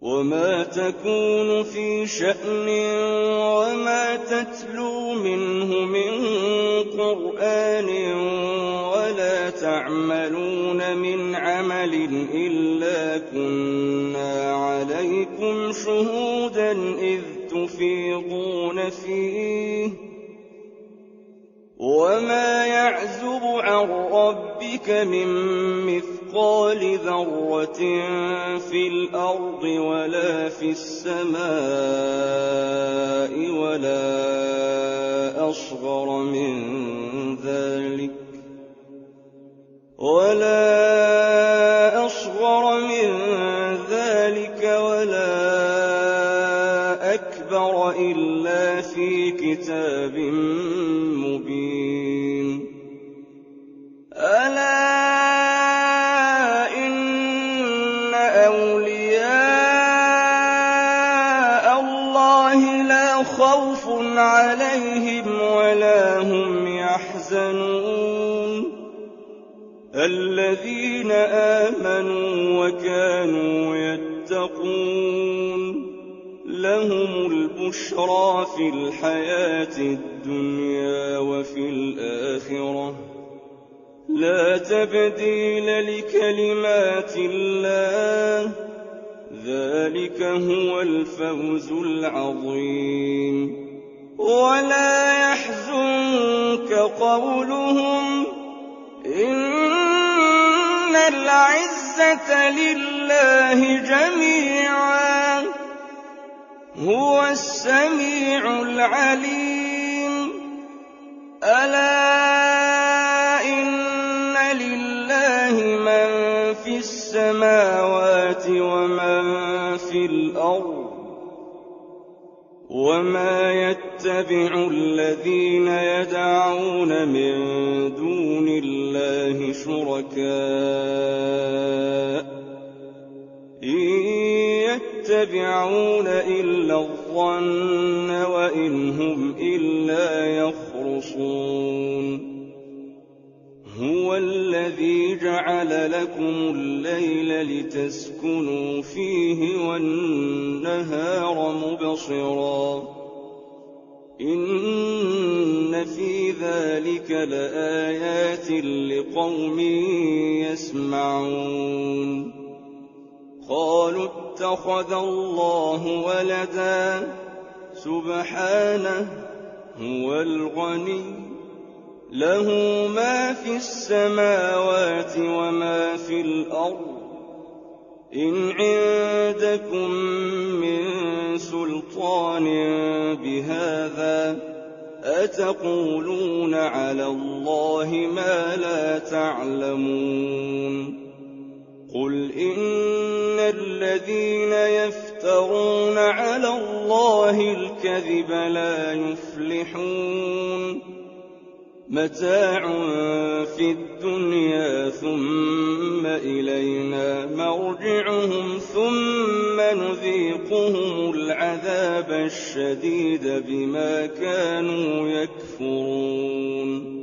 وما تكون في شأن وما تتلو منه من قرآن ولا تعملون من عمل إلا كنا عليكم شهودا إذ تفيضون فيه وما يعزب عن ربك من مثقال ذرة في الأرض ولا في السماء ولا أصغر من ذلك ولا أكبر إلا في كتاب مبين ألا إن أولياء الله لا خوف عليهم ولا هم يحزنون الذين آمنوا وكانوا يتقون لهم البشرى في الحياة الدنيا وفي الآخرة لا تبديل لكلمات الله ذلك هو الفوز العظيم ولا يحزنك قولهم إن العزة لله جميعا هو السميع العليم ألا إن لله من في السماوات ومن في الأرض وما يتبع الذين يدعون من دون الله شركاء إن يتبعون إلا الظن وإن هم إلا يخرصون هو الذي جعل لكم الليل لتسكنوا فيه والنهار مبصرا إن في ذلك لآيات لقوم يسمعون قالوا اتخذ الله ولدا سبحانه هو الغني له ما في السماوات وما في الأرض إن عندكم من سلطان بهذا أتقولون على الله ما لا تعلمون قل إن الذين يفترون على الله الكذب لا يفلحون متاع في الدنيا ثم إلينا مرجعهم ثم نذيقهم العذاب الشديد بما كانوا يكفرون